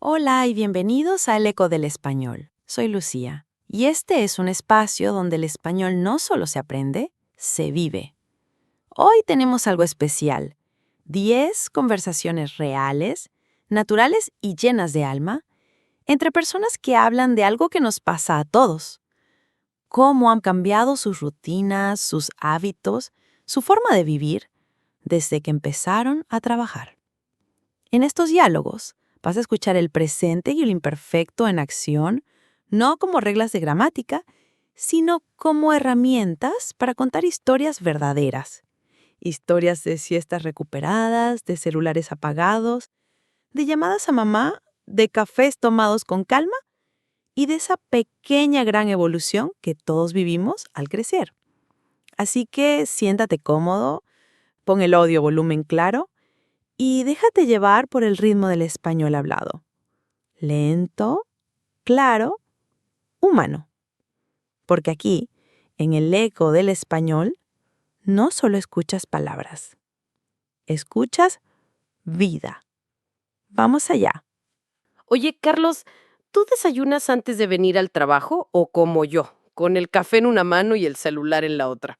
Hola y bienvenidos a El Eco del Español. Soy Lucía y este es un espacio donde el español no solo se aprende, se vive. Hoy tenemos algo especial: 10 conversaciones reales, naturales y llenas de alma, entre personas que hablan de algo que nos pasa a todos. Cómo han cambiado sus rutinas, sus hábitos, su forma de vivir desde que empezaron a trabajar. En estos diálogos vas a escuchar el presente y el imperfecto en acción, no como reglas de gramática, sino como herramientas para contar historias verdaderas. Historias de siestas recuperadas, de celulares apagados, de llamadas a mamá, de cafés tomados con calma y de esa pequeña gran evolución que todos vivimos al crecer. Así que siéntate cómodo, pon el audio volumen claro y déjate llevar por el ritmo del español hablado. Lento, claro, humano. Porque aquí, en el eco del español, no solo escuchas palabras, escuchas vida. Vamos allá. Oye, Carlos, ¿tú desayunas antes de venir al trabajo o como yo, con el café en una mano y el celular en la otra?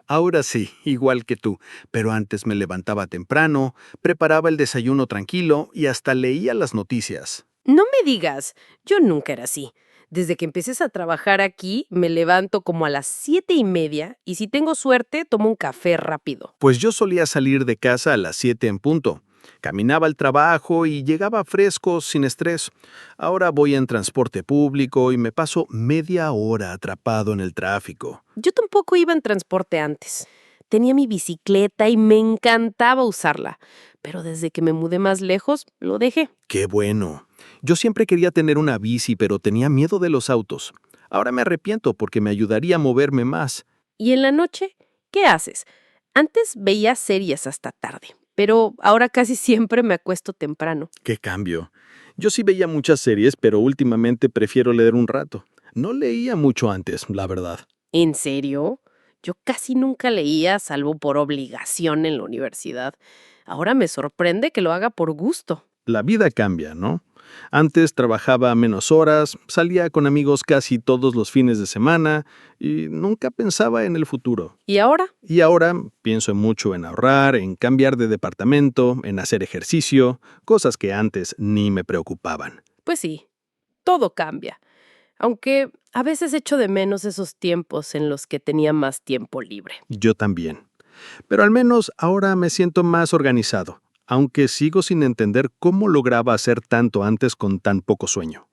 Ahora sí, igual que tú, pero antes me levantaba temprano, preparaba el desayuno tranquilo y hasta leía las noticias. No me digas, yo nunca era así. Desde que empieces a trabajar aquí, me levanto como a las 7:30 y si tengo suerte, tomo un café rápido. Pues yo solía salir de casa a las 7 en punto. Caminaba al trabajo y llegaba fresco, sin estrés. Ahora voy en transporte público y me paso media hora atrapado en el tráfico. Yo tampoco iba en transporte antes. Tenía mi bicicleta y me encantaba usarla, pero desde que me mudé más lejos, lo dejé. ¡Qué bueno! Yo siempre quería tener una bici, pero tenía miedo de los autos. Ahora me arrepiento porque me ayudaría a moverme más. ¿Y en la noche? ¿Qué haces? Antes veía series hasta tarde, pero ahora casi siempre me acuesto temprano. ¡Qué cambio! Yo sí veía muchas series, pero últimamente prefiero leer un rato. No leía mucho antes, la verdad. ¿En serio? Yo casi nunca leía, salvo por obligación en la universidad. Ahora me sorprende que lo haga por gusto. La vida cambia, ¿no? Antes trabajaba menos horas, salía con amigos casi todos los fines de semana y nunca pensaba en el futuro. ¿Y ahora? Y ahora pienso mucho en ahorrar, en cambiar de departamento, en hacer ejercicio, cosas que antes ni me preocupaban. Pues sí, todo cambia. Aunque a veces echo de menos esos tiempos en los que tenía más tiempo libre. Yo también. Pero al menos ahora me siento más organizado, aunque sigo sin entender cómo lograba hacer tanto antes con tan poco sueño.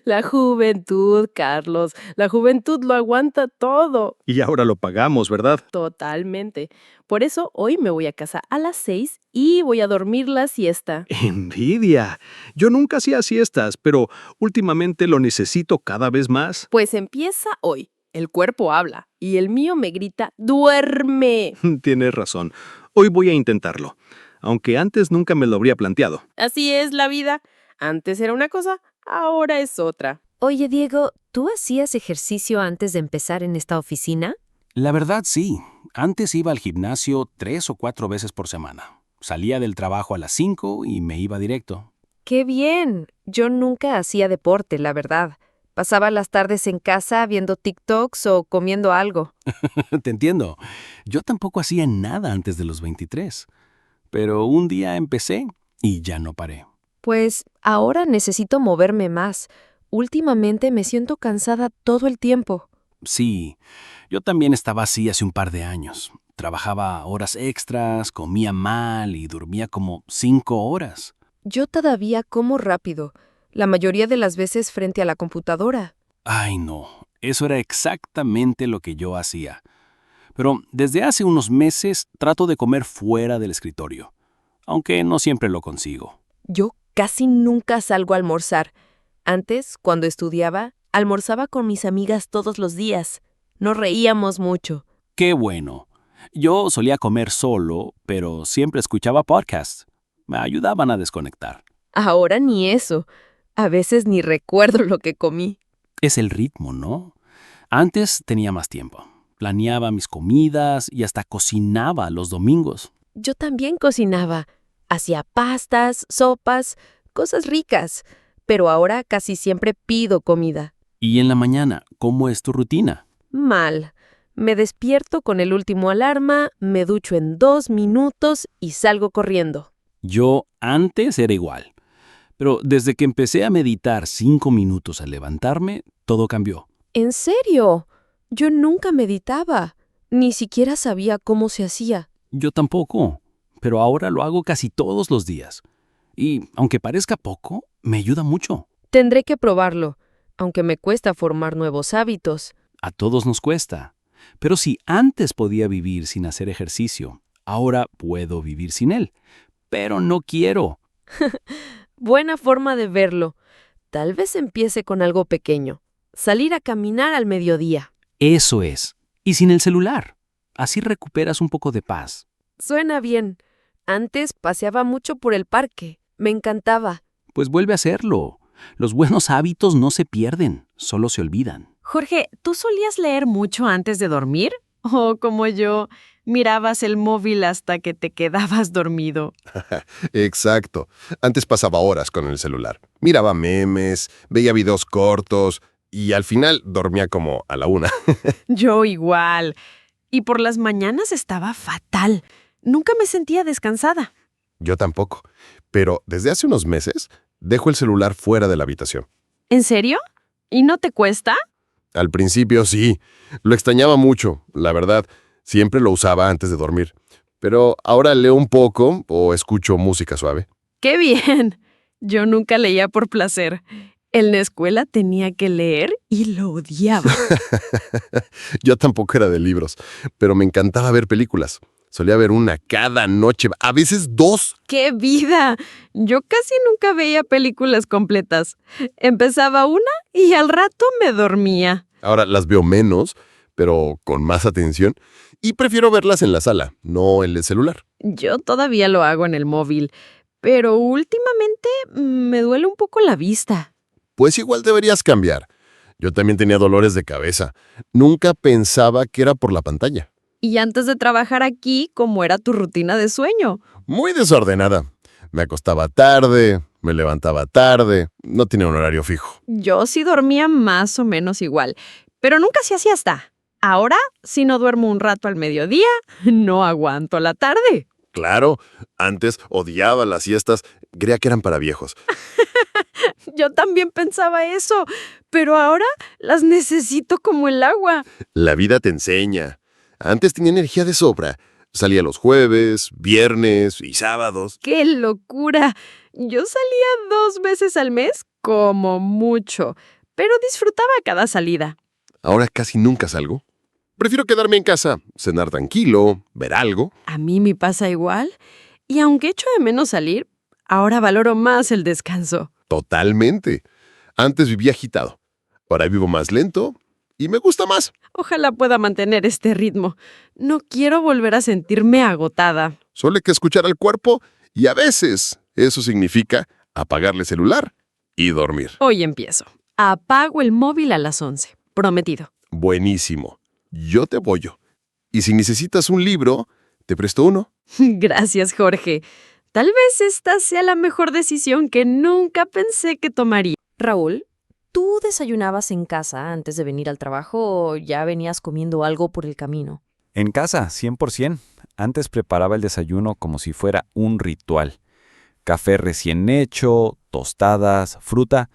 La juventud, Carlos, la juventud lo aguanta todo. Y ahora lo pagamos, ¿verdad? Totalmente. Por eso hoy me voy a casa a las 6 y voy a dormir la siesta. ¡Envidia! Yo nunca hacía siestas, pero últimamente lo necesito cada vez más. Pues empieza hoy. El cuerpo habla y el mío me grita, ¡duerme! Tienes razón. Hoy voy a intentarlo, aunque antes nunca me lo habría planteado. Así es la vida. Antes era una cosa, ahora es otra. Oye, Diego, ¿tú hacías ejercicio antes de empezar en esta oficina? La verdad, sí. Antes iba al gimnasio 3 o 4 veces por semana. Salía del trabajo a las 5 y me iba directo. ¡Qué bien! Yo nunca hacía deporte, la verdad. Pasaba las tardes en casa viendo TikToks o comiendo algo. Te entiendo. Yo tampoco hacía nada antes de los 23. Pero un día empecé y ya no paré. Pues ahora necesito moverme más. Últimamente me siento cansada todo el tiempo. Sí, yo también estaba así hace un par de años. Trabajaba horas extras, comía mal y dormía como 5 horas. Yo todavía como rápido, la mayoría de las veces frente a la computadora. Ay, no. Eso era exactamente lo que yo hacía. Pero desde hace unos meses trato de comer fuera del escritorio, aunque no siempre lo consigo. Yo casi nunca salgo a almorzar. Antes, cuando estudiaba, almorzaba con mis amigas todos los días. Nos reíamos mucho. ¡Qué bueno! Yo solía comer solo, pero siempre escuchaba podcasts. Me ayudaban a desconectar. Ahora ni eso. A veces ni recuerdo lo que comí. Es el ritmo, ¿no? Antes tenía más tiempo. Planeaba mis comidas y hasta cocinaba los domingos. Yo también cocinaba. Hacía pastas, sopas, cosas ricas, pero ahora casi siempre pido comida. ¿Y en la mañana, cómo es tu rutina? Mal. Me despierto con el último alarma, me ducho en 2 minutos y salgo corriendo. Yo antes era igual, pero desde que empecé a meditar 5 minutos al levantarme, todo cambió. ¿En serio? Yo nunca meditaba. Ni siquiera sabía cómo se hacía. Yo tampoco, pero ahora lo hago casi todos los días. Y aunque parezca poco, me ayuda mucho. Tendré que probarlo, aunque me cuesta formar nuevos hábitos. A todos nos cuesta. Pero si antes podía vivir sin hacer ejercicio, ahora puedo vivir sin él. Pero no quiero. Buena forma de verlo. Tal vez empiece con algo pequeño. Salir a caminar al mediodía. Eso es. Y sin el celular. Así recuperas un poco de paz. Suena bien. Antes paseaba mucho por el parque. Me encantaba. Pues vuelve a hacerlo. Los buenos hábitos no se pierden, solo se olvidan. Jorge, ¿tú solías leer mucho antes de dormir? ¿O como yo, mirabas el móvil hasta que te quedabas dormido? Exacto. Antes pasaba horas con el celular. Miraba memes, veía videos cortos y al final dormía como a la 1. Yo igual. Y por las mañanas estaba fatal. Nunca me sentía descansada. Yo tampoco. Pero desde hace unos meses dejo el celular fuera de la habitación. ¿En serio? ¿Y no te cuesta? Al principio sí. Lo extrañaba mucho, la verdad. Siempre lo usaba antes de dormir. Pero ahora leo un poco o escucho música suave. ¡Qué bien! Yo nunca leía por placer. En la escuela tenía que leer y lo odiaba. Yo tampoco era de libros, pero me encantaba ver películas. Solía ver una cada noche, a veces 2. ¡Qué vida! Yo casi nunca veía películas completas. Empezaba una y al rato me dormía. Ahora las veo menos, pero con más atención. Y prefiero verlas en la sala, no en el celular. Yo todavía lo hago en el móvil, pero últimamente me duele un poco la vista. Pues igual deberías cambiar. Yo también tenía dolores de cabeza. Nunca pensaba que era por la pantalla. Y antes de trabajar aquí, ¿cómo era tu rutina de sueño? Muy desordenada. Me acostaba tarde, me levantaba tarde, no tenía un horario fijo. Yo sí dormía más o menos igual, pero nunca hacía siesta. Ahora, si no duermo un rato al mediodía, no aguanto la tarde. Claro, antes odiaba las siestas, creía que eran para viejos. Yo también pensaba eso, pero ahora las necesito como el agua. La vida te enseña. Antes tenía energía de sobra. Salía los jueves, viernes y sábados. ¡Qué locura! Yo salía 2 veces al mes, como mucho, pero disfrutaba cada salida. Ahora casi nunca salgo. Prefiero quedarme en casa, cenar tranquilo, ver algo. A mí me pasa igual, y aunque echo de menos salir, ahora valoro más el descanso. Totalmente. Antes vivía agitado. Ahora vivo más lento y me gusta más. Ojalá pueda mantener este ritmo. No quiero volver a sentirme agotada. Solo hay que escuchar al cuerpo y a veces eso significa apagarle el celular y dormir. Hoy empiezo. Apago el móvil a las 11. Prometido. Buenísimo. Yo te apoyo. Y si necesitas un libro, te presto uno. Gracias, Jorge. Tal vez esta sea la mejor decisión que nunca pensé que tomaría. Raúl, ¿tú desayunabas en casa antes de venir al trabajo o ya venías comiendo algo por el camino? En casa, 100%. Antes preparaba el desayuno como si fuera un ritual. Café recién hecho, tostadas, fruta.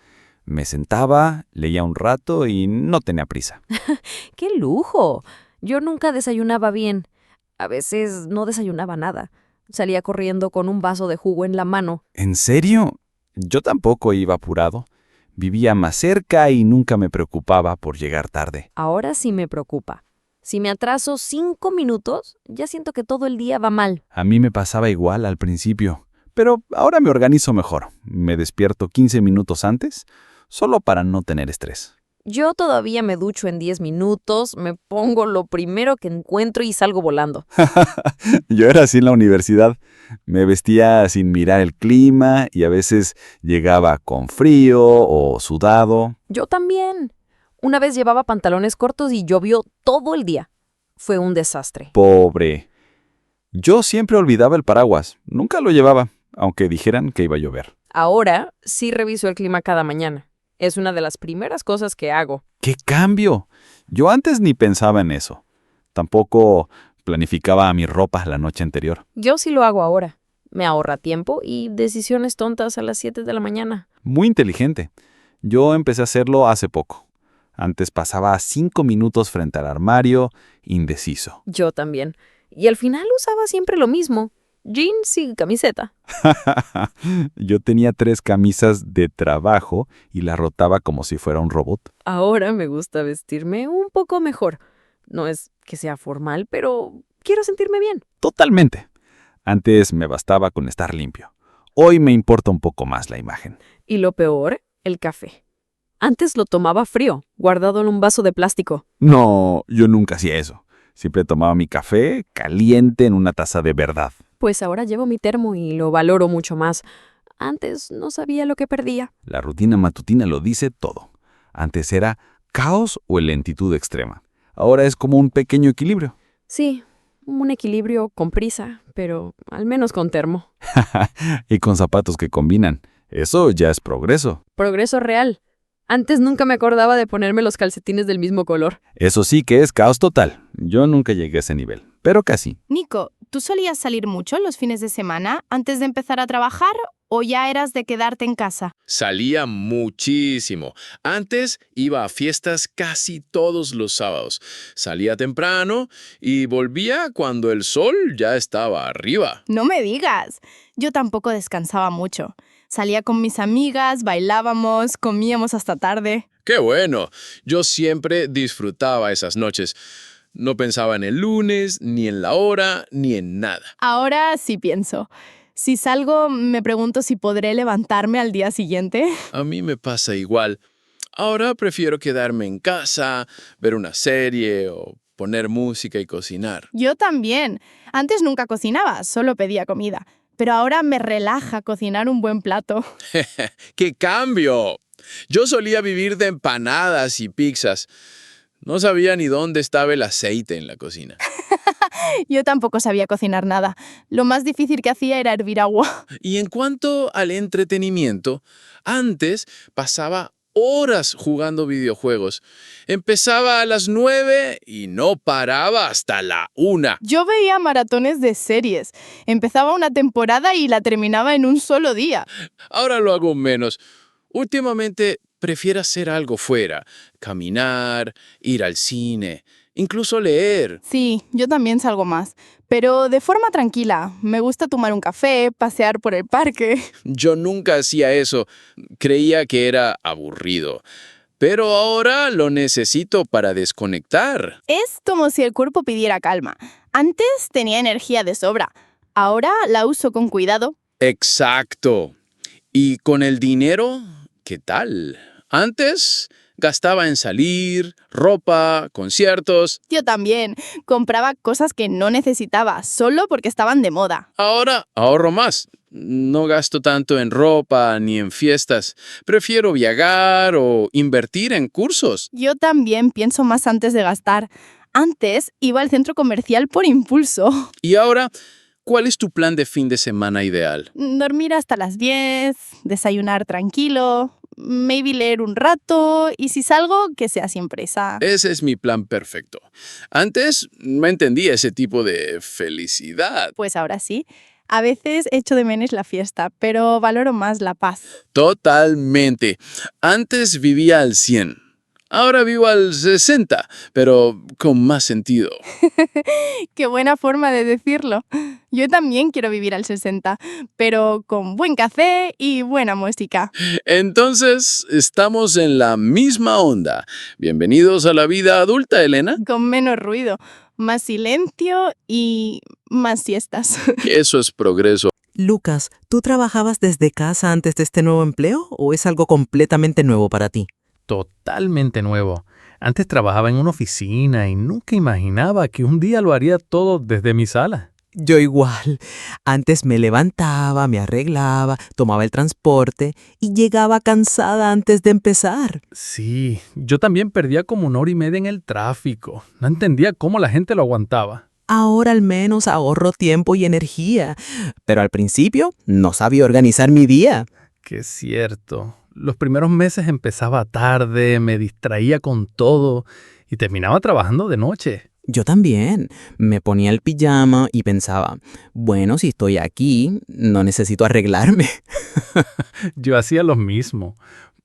Me sentaba, leía un rato y no tenía prisa. ¡Qué lujo! Yo nunca desayunaba bien. A veces no desayunaba nada. Salía corriendo con un vaso de jugo en la mano. ¿En serio? Yo tampoco iba apurado. Vivía más cerca y nunca me preocupaba por llegar tarde. Ahora sí me preocupa. Si me atraso 5 minutos, ya siento que todo el día va mal. A mí me pasaba igual al principio, pero ahora me organizo mejor. Me despierto 15 minutos antes, solo para no tener estrés. Yo todavía me ducho en 10 minutos, me pongo lo primero que encuentro y salgo volando. Yo era así en la universidad. Me vestía sin mirar el clima y a veces llegaba con frío o sudado. Yo también. Una vez llevaba pantalones cortos y llovió todo el día. Fue un desastre. Pobre. Yo siempre olvidaba el paraguas. Nunca lo llevaba, aunque dijeran que iba a llover. Ahora sí reviso el clima cada mañana. Es una de las primeras cosas que hago. ¡Qué cambio! Yo antes ni pensaba en eso. Tampoco planificaba mi ropa la noche anterior. Yo sí lo hago ahora. Me ahorra tiempo y decisiones tontas a las 7 de la mañana. Muy inteligente. Yo empecé a hacerlo hace poco. Antes pasaba 5 minutos frente al armario, indeciso. Yo también. Y al final usaba siempre lo mismo. Jeans y camiseta. Yo tenía 3 camisas de trabajo y las rotaba como si fuera un robot. Ahora me gusta vestirme un poco mejor. No es que sea formal, pero quiero sentirme bien. Totalmente. Antes me bastaba con estar limpio. Hoy me importa un poco más la imagen. Y lo peor, el café. Antes lo tomaba frío, guardado en un vaso de plástico. No, yo nunca hacía eso. Siempre tomaba mi café caliente en una taza de verdad. Pues ahora llevo mi termo y lo valoro mucho más. Antes no sabía lo que perdía. La rutina matutina lo dice todo. Antes era caos o lentitud extrema. Ahora es como un pequeño equilibrio. Sí, un equilibrio con prisa, pero al menos con termo. Y con zapatos que combinan. Eso ya es progreso. Progreso real. Antes nunca me acordaba de ponerme los calcetines del mismo color. Eso sí que es caos total. Yo nunca llegué a ese nivel, pero casi. Nico, ¿tú solías salir mucho los fines de semana antes de empezar a trabajar o ya eras de quedarte en casa? Salía muchísimo. Antes iba a fiestas casi todos los sábados. Salía temprano y volvía cuando el sol ya estaba arriba. No me digas. Yo tampoco descansaba mucho. Salía con mis amigas, bailábamos, comíamos hasta tarde. ¡Qué bueno! Yo siempre disfrutaba esas noches. No pensaba en el lunes, ni en la hora, ni en nada. Ahora sí pienso. Si salgo, me pregunto si podré levantarme al día siguiente. A mí me pasa igual. Ahora prefiero quedarme en casa, ver una serie o poner música y cocinar. Yo también. Antes nunca cocinaba, solo pedía comida. Pero ahora me relaja cocinar un buen plato. ¡Qué cambio! Yo solía vivir de empanadas y pizzas. No sabía ni dónde estaba el aceite en la cocina. Yo tampoco sabía cocinar nada. Lo más difícil que hacía era hervir agua. Y en cuanto al entretenimiento, antes pasaba horas jugando videojuegos. Empezaba a las 9 y no paraba hasta la 1. Yo veía maratones de series. Empezaba una temporada y la terminaba en un solo día. Ahora lo hago menos. Últimamente prefiero hacer algo fuera. Caminar, ir al cine, incluso leer. Sí, yo también salgo más. Pero de forma tranquila. Me gusta tomar un café, pasear por el parque. Yo nunca hacía eso. Creía que era aburrido. Pero ahora lo necesito para desconectar. Es como si el cuerpo pidiera calma. Antes tenía energía de sobra. Ahora la uso con cuidado. Exacto. ¿Y con el dinero? ¿Qué tal? Antes gastaba en salir, ropa, conciertos. Yo también. Compraba cosas que no necesitaba, solo porque estaban de moda. Ahora ahorro más. No gasto tanto en ropa ni en fiestas. Prefiero viajar o invertir en cursos. Yo también pienso más antes de gastar. Antes iba al centro comercial por impulso. Y ahora, ¿cuál es tu plan de fin de semana ideal? Dormir hasta las 10, desayunar tranquilo, maybe leer un rato y si salgo, que sea sin presa. Ese es mi plan perfecto. Antes no entendía ese tipo de felicidad. Pues ahora sí. A veces echo de menos la fiesta, pero valoro más la paz. Totalmente. Antes vivía al 100. Ahora vivo al 60, pero con más sentido. Qué buena forma de decirlo. Yo también quiero vivir al 60, pero con buen café y buena música. Entonces, estamos en la misma onda. Bienvenidos a la vida adulta, Elena. Con menos ruido, más silencio y más siestas. Eso es progreso. Lucas, ¿tú trabajabas desde casa antes de este nuevo empleo o es algo completamente nuevo para ti? Totalmente nuevo. Antes trabajaba en una oficina y nunca imaginaba que un día lo haría todo desde mi sala. Yo igual. Antes me levantaba, me arreglaba, tomaba el transporte y llegaba cansada antes de empezar. Sí, yo también perdía como 1 hora y media en el tráfico. No entendía cómo la gente lo aguantaba. Ahora al menos ahorro tiempo y energía, pero al principio no sabía organizar mi día. que es cierto. Los primeros meses empezaba tarde, me distraía con todo y terminaba trabajando de noche. Yo también. Me ponía el pijama y pensaba, bueno, si estoy aquí, no necesito arreglarme. Yo hacía lo mismo.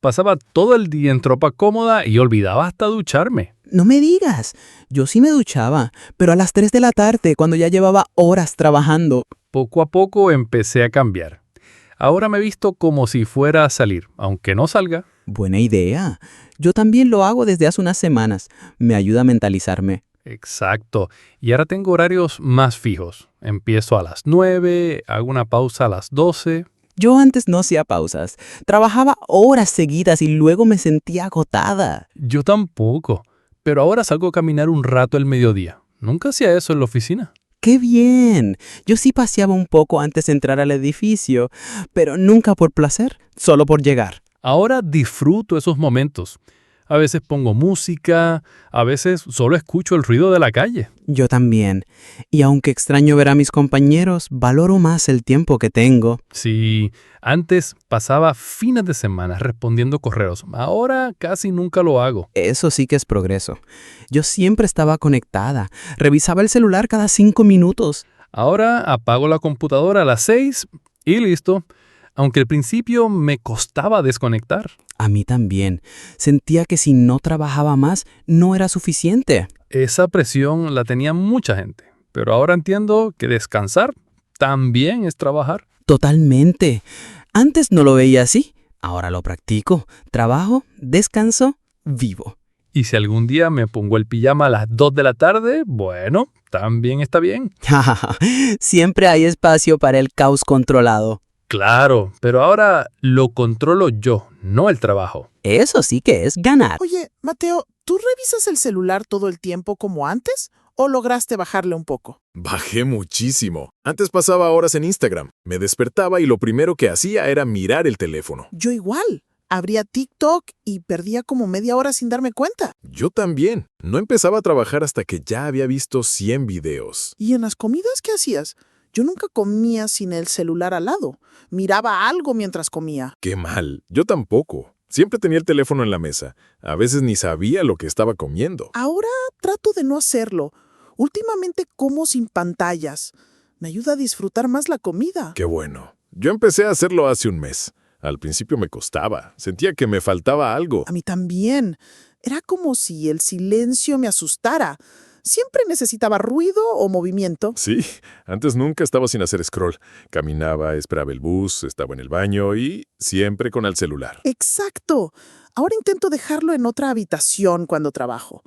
Pasaba todo el día en ropa cómoda y olvidaba hasta ducharme. No me digas, yo sí me duchaba, pero a las 3 de la tarde, cuando ya llevaba horas trabajando. Poco a poco empecé a cambiar. Ahora me visto como si fuera a salir, aunque no salga. Buena idea. Yo también lo hago desde hace unas semanas. Me ayuda a mentalizarme. Exacto. Y ahora tengo horarios más fijos. Empiezo a las 9, hago una pausa a las 12. Yo antes no hacía pausas. Trabajaba horas seguidas y luego me sentía agotada. Yo tampoco. Pero ahora salgo a caminar un rato al mediodía. Nunca hacía eso en la oficina. ¡Qué bien! Yo sí paseaba un poco antes de entrar al edificio, pero nunca por placer, solo por llegar. Ahora disfruto esos momentos. A veces pongo música, a veces solo escucho el ruido de la calle. Yo también. Y aunque extraño ver a mis compañeros, valoro más el tiempo que tengo. Sí, antes pasaba fines de semana respondiendo correos. Ahora casi nunca lo hago. Eso sí que es progreso. Yo siempre estaba conectada. Revisaba el celular cada 5 minutos. Ahora apago la computadora a las 6 y listo. Aunque al principio me costaba desconectar. A mí también. Sentía que si no trabajaba más, no era suficiente. Esa presión la tenía mucha gente. Pero ahora entiendo que descansar también es trabajar. Totalmente. Antes no lo veía así. Ahora lo practico. Trabajo, descanso, vivo. Y si algún día me pongo el pijama a las 2 de la tarde, bueno, también está bien. Siempre hay espacio para el caos controlado. Claro, pero ahora lo controlo yo, no el trabajo. Eso sí que es ganar. Oye, Mateo, ¿tú revisas el celular todo el tiempo como antes o lograste bajarle un poco? Bajé muchísimo. Antes pasaba horas en Instagram. Me despertaba y lo primero que hacía era mirar el teléfono. Yo igual. Abría TikTok y perdía como media hora sin darme cuenta. Yo también. No empezaba a trabajar hasta que ya había visto 100 videos. ¿Y en las comidas qué hacías? Yo nunca comía sin el celular al lado. Miraba algo mientras comía. Qué mal. Yo tampoco. Siempre tenía el teléfono en la mesa. A veces ni sabía lo que estaba comiendo. Ahora trato de no hacerlo. Últimamente como sin pantallas. Me ayuda a disfrutar más la comida. Qué bueno. Yo empecé a hacerlo hace un mes. Al principio me costaba. Sentía que me faltaba algo. A mí también. Era como si el silencio me asustara. Siempre necesitaba ruido o movimiento. Sí, antes nunca estaba sin hacer scroll. Caminaba, esperaba el bus, estaba en el baño y siempre con el celular. Exacto. Ahora intento dejarlo en otra habitación cuando trabajo.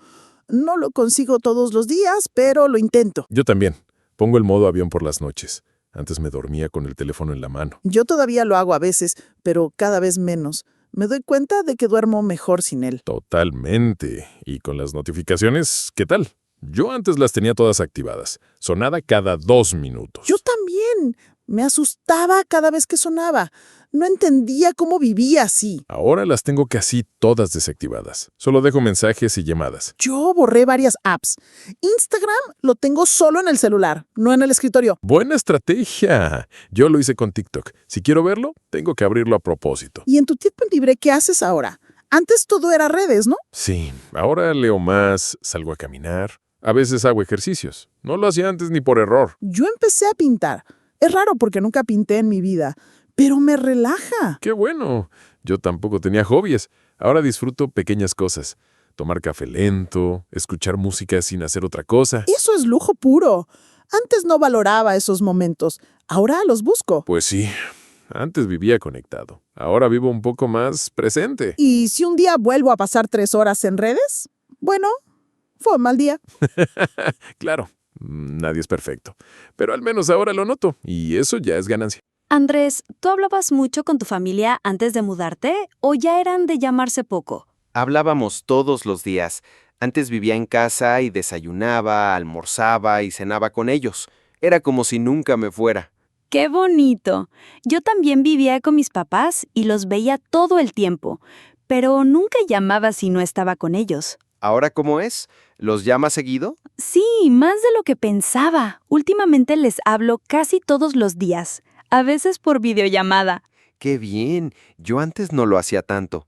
No lo consigo todos los días, pero lo intento. Yo también. Pongo el modo avión por las noches. Antes me dormía con el teléfono en la mano. Yo todavía lo hago a veces, pero cada vez menos. Me doy cuenta de que duermo mejor sin él. Totalmente. Y con las notificaciones, ¿qué tal? Yo antes las tenía todas activadas. Sonaba cada 2 minutos. Yo también. Me asustaba cada vez que sonaba. No entendía cómo vivía así. Ahora las tengo casi todas desactivadas. Solo dejo mensajes y llamadas. Yo borré varias apps. Instagram lo tengo solo en el celular, no en el escritorio. Buena estrategia. Yo lo hice con TikTok. Si quiero verlo, tengo que abrirlo a propósito. ¿Y en tu tiempo libre qué haces ahora? Antes todo era redes, ¿no? Sí, ahora leo más, salgo a caminar. A veces hago ejercicios. No lo hacía antes ni por error. Yo empecé a pintar. Es raro porque nunca pinté en mi vida, pero me relaja. ¡Qué bueno! Yo tampoco tenía hobbies. Ahora disfruto pequeñas cosas. Tomar café lento, escuchar música sin hacer otra cosa. Eso es lujo puro. Antes no valoraba esos momentos. Ahora los busco. Pues sí, antes vivía conectado. Ahora vivo un poco más presente. ¿Y si un día vuelvo a pasar 3 horas en redes? Bueno, fue un mal día. Claro, nadie es perfecto. Pero al menos ahora lo noto, y eso ya es ganancia. Andrés, ¿tú hablabas mucho con tu familia antes de mudarte o ya eran de llamarse poco? Hablábamos todos los días. Antes vivía en casa y desayunaba, almorzaba y cenaba con ellos. Era como si nunca me fuera. ¡Qué bonito! Yo también vivía con mis papás y los veía todo el tiempo, pero nunca llamaba si no estaba con ellos. ¿Ahora cómo es? ¿Los llama seguido? Sí, más de lo que pensaba. Últimamente les hablo casi todos los días, a veces por videollamada. ¡Qué bien! Yo antes no lo hacía tanto.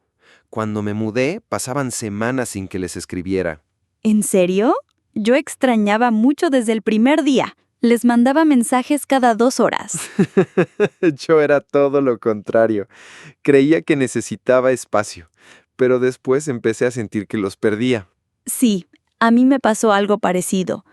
Cuando me mudé, pasaban semanas sin que les escribiera. ¿En serio? Yo extrañaba mucho desde el primer día. Les mandaba mensajes cada 2 horas. Yo era todo lo contrario. Creía que necesitaba espacio, pero después empecé a sentir que los perdía. Sí, a mí me pasó algo parecido.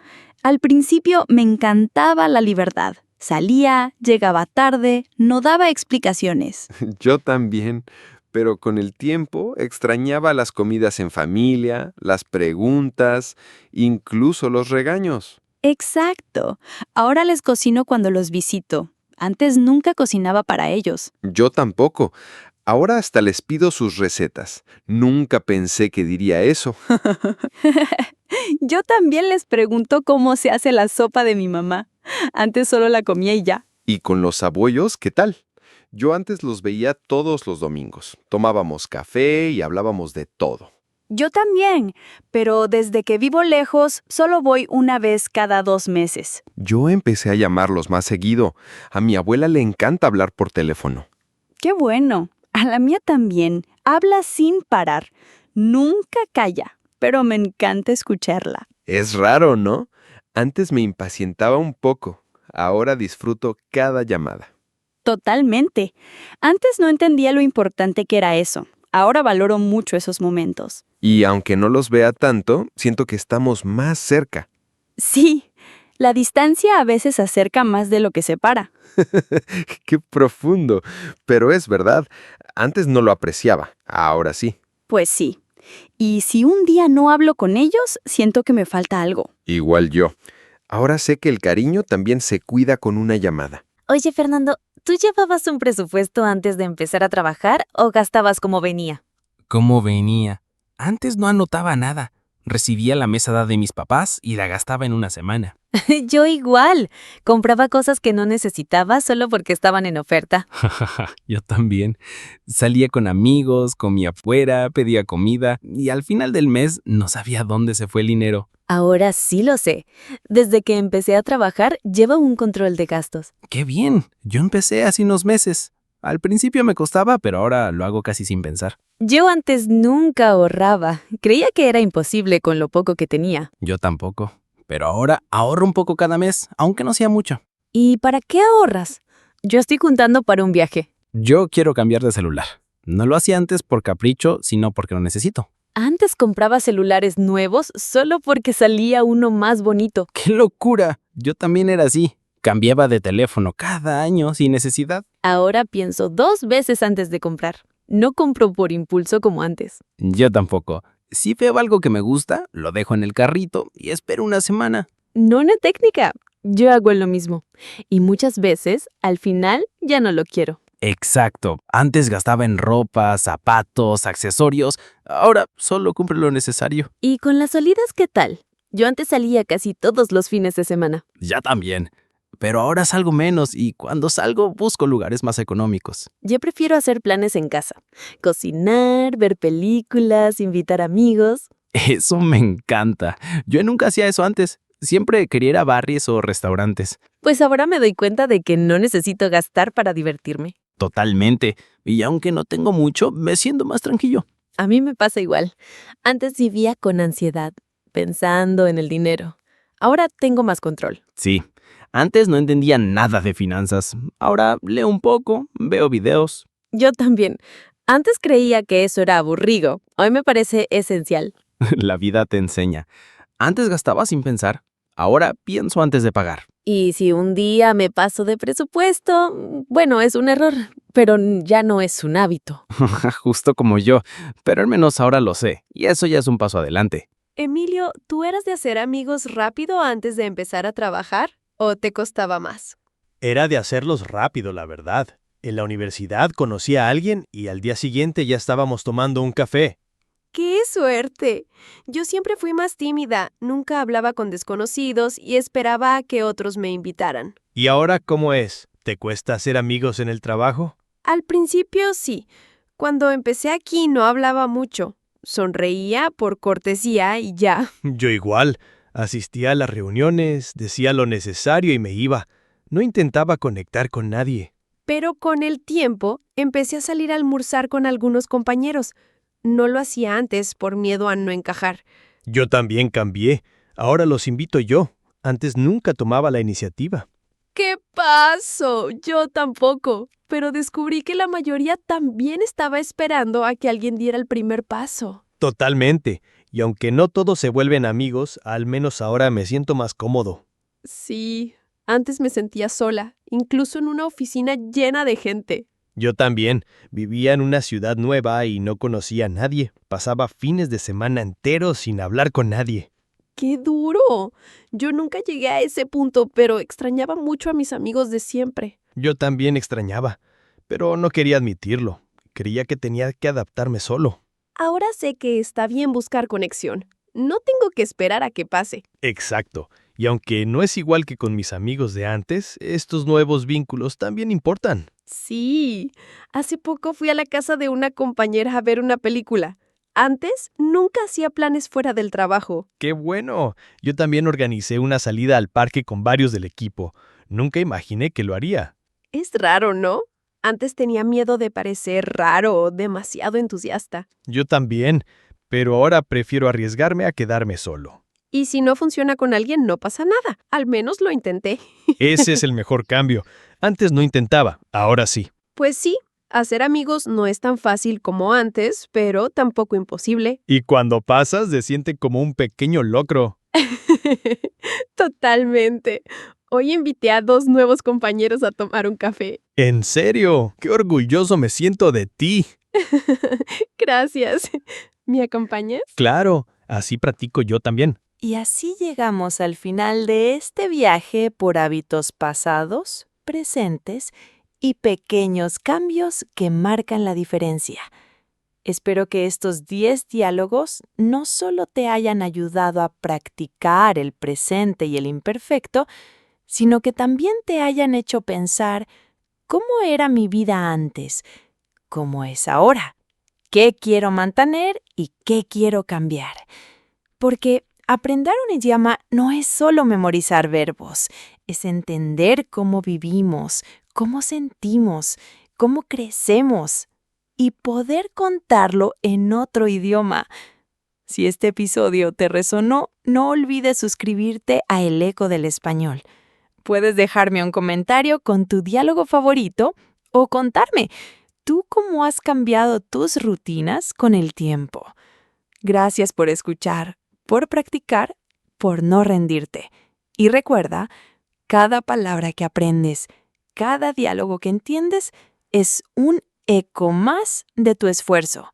Al principio me encantaba la libertad. Salía, llegaba tarde, no daba explicaciones. Yo también, pero con el tiempo extrañaba las comidas en familia, las preguntas, incluso los regaños. Exacto. Ahora les cocino cuando los visito. Antes nunca cocinaba para ellos. Yo tampoco. Ahora hasta les pido sus recetas. Nunca pensé que diría eso. Yo también les pregunto cómo se hace la sopa de mi mamá. Antes solo la comía y ya. ¿Y con los abuelos, qué tal? Yo antes los veía todos los domingos. Tomábamos café y hablábamos de todo. Yo también, pero desde que vivo lejos, solo voy una vez cada 2 meses. Yo empecé a llamarlos más seguido. A mi abuela le encanta hablar por teléfono. ¡Qué bueno! A la mía también. Habla sin parar. Nunca calla, pero me encanta escucharla. Es raro, ¿no? Antes me impacientaba un poco. Ahora disfruto cada llamada. Totalmente. Antes no entendía lo importante que era eso. Ahora valoro mucho esos momentos. Y aunque no los vea tanto, siento que estamos más cerca. Sí, la distancia a veces acerca más de lo que separa. ¡Qué profundo! Pero es verdad, antes no lo apreciaba, ahora sí. Pues sí. Y si un día no hablo con ellos, siento que me falta algo. Igual yo. Ahora sé que el cariño también se cuida con una llamada. Oye, Fernando, ¿tú llevabas un presupuesto antes de empezar a trabajar o gastabas como venía? ¿Cómo venía? Antes no anotaba nada. Recibía la mesada de mis papás y la gastaba en una semana. Yo igual. Compraba cosas que no necesitaba solo porque estaban en oferta. Yo también. Salía con amigos, comía afuera, pedía comida y al final del mes no sabía dónde se fue el dinero. Ahora sí lo sé. Desde que empecé a trabajar, llevo un control de gastos. ¡Qué bien! Yo empecé hace unos meses. Al principio me costaba, pero ahora lo hago casi sin pensar. Yo antes nunca ahorraba. Creía que era imposible con lo poco que tenía. Yo tampoco. Pero ahora ahorro un poco cada mes, aunque no sea mucho. ¿Y para qué ahorras? Yo estoy juntando para un viaje. Yo quiero cambiar de celular. No lo hacía antes por capricho, sino porque lo necesito. Antes compraba celulares nuevos solo porque salía uno más bonito. ¡Qué locura! Yo también era así. Cambiaba de teléfono cada año sin necesidad. Ahora pienso 2 veces antes de comprar. No compro por impulso como antes. Yo tampoco. Si veo algo que me gusta, lo dejo en el carrito y espero una semana. No una técnica. Yo hago lo mismo. Y muchas veces, al final, ya no lo quiero. Exacto. Antes gastaba en ropa, zapatos, accesorios. Ahora solo compro lo necesario. ¿Y con las salidas qué tal? Yo antes salía casi todos los fines de semana. Ya también. Pero ahora salgo menos y cuando salgo busco lugares más económicos. Yo prefiero hacer planes en casa. Cocinar, ver películas, invitar amigos. Eso me encanta. Yo nunca hacía eso antes. Siempre quería ir a bares o restaurantes. Pues ahora me doy cuenta de que no necesito gastar para divertirme. Totalmente. Y aunque no tengo mucho, me siento más tranquilo. A mí me pasa igual. Antes vivía con ansiedad, pensando en el dinero. Ahora tengo más control. Sí. Antes no entendía nada de finanzas. Ahora leo un poco, veo videos. Yo también. Antes creía que eso era aburrido. Hoy me parece esencial. La vida te enseña. Antes gastaba sin pensar. Ahora pienso antes de pagar. Y si un día me paso de presupuesto, bueno, es un error, pero ya no es un hábito. Justo como yo. Pero al menos ahora lo sé. Y eso ya es un paso adelante. Emilio, ¿tú eras de hacer amigos rápido antes de empezar a trabajar o te costaba más? Era de hacerlos rápido, la verdad. En la universidad conocí a alguien y al día siguiente ya estábamos tomando un café. ¡Qué suerte! Yo siempre fui más tímida, nunca hablaba con desconocidos y esperaba a que otros me invitaran. ¿Y ahora cómo es? ¿Te cuesta hacer amigos en el trabajo? Al principio sí. Cuando empecé aquí no hablaba mucho. Sonreía por cortesía y ya. Yo igual. Asistía a las reuniones, decía lo necesario y me iba. No intentaba conectar con nadie. Pero con el tiempo empecé a salir a almorzar con algunos compañeros. No lo hacía antes por miedo a no encajar. Yo también cambié. Ahora los invito yo. Antes nunca tomaba la iniciativa. ¿Qué pasó? Yo tampoco. Pero descubrí que la mayoría también estaba esperando a que alguien diera el primer paso. Totalmente. Y aunque no todos se vuelven amigos, al menos ahora me siento más cómodo. Sí, antes me sentía sola, incluso en una oficina llena de gente. Yo también. Vivía en una ciudad nueva y no conocía a nadie. Pasaba fines de semana enteros sin hablar con nadie. ¡Qué duro! Yo nunca llegué a ese punto, pero extrañaba mucho a mis amigos de siempre. Yo también extrañaba, pero no quería admitirlo. Creía que tenía que adaptarme solo. Ahora sé que está bien buscar conexión. No tengo que esperar a que pase. Exacto. Y aunque no es igual que con mis amigos de antes, estos nuevos vínculos también importan. Sí, hace poco fui a la casa de una compañera a ver una película. Antes nunca hacía planes fuera del trabajo. ¡Qué bueno! Yo también organicé una salida al parque con varios del equipo. Nunca imaginé que lo haría. Es raro, ¿no? Antes tenía miedo de parecer raro o demasiado entusiasta. Yo también, pero ahora prefiero arriesgarme a quedarme solo. Y si no funciona con alguien, no pasa nada. Al menos lo intenté. Ese es el mejor cambio. Antes no intentaba, ahora sí. Pues sí, hacer amigos no es tan fácil como antes, pero tampoco imposible. Y cuando pasas, se siente como un pequeño logro. Totalmente. Hoy invité a 2 nuevos compañeros a tomar un café. ¿En serio? ¡Qué orgulloso me siento de ti! Gracias. ¿Me acompañas? Claro, así practico yo también. Y así llegamos al final de este viaje por hábitos pasados, presentes y pequeños cambios que marcan la diferencia. Espero que estos 10 diálogos no solo te hayan ayudado a practicar el presente y el imperfecto, sino que también te hayan hecho pensar cómo era mi vida antes, cómo es ahora, qué quiero mantener y qué quiero cambiar. Porque aprender un idioma no es solo memorizar verbos, es entender cómo vivimos, cómo sentimos, cómo crecemos y poder contarlo en otro idioma. Si este episodio te resonó, no olvides suscribirte a El Eco del Español. Puedes dejarme un comentario con tu diálogo favorito o contarme tú cómo has cambiado tus rutinas con el tiempo. Gracias por escuchar, por practicar, por no rendirte. Y recuerda, cada palabra que aprendes, cada diálogo que entiendes, es un eco más de tu esfuerzo.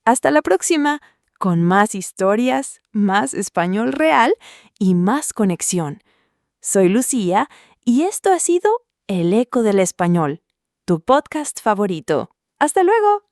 Hasta la próxima, con más historias, más español real y más conexión. Soy Lucía y esto ha sido El Eco del Español, tu podcast favorito. ¡Hasta luego!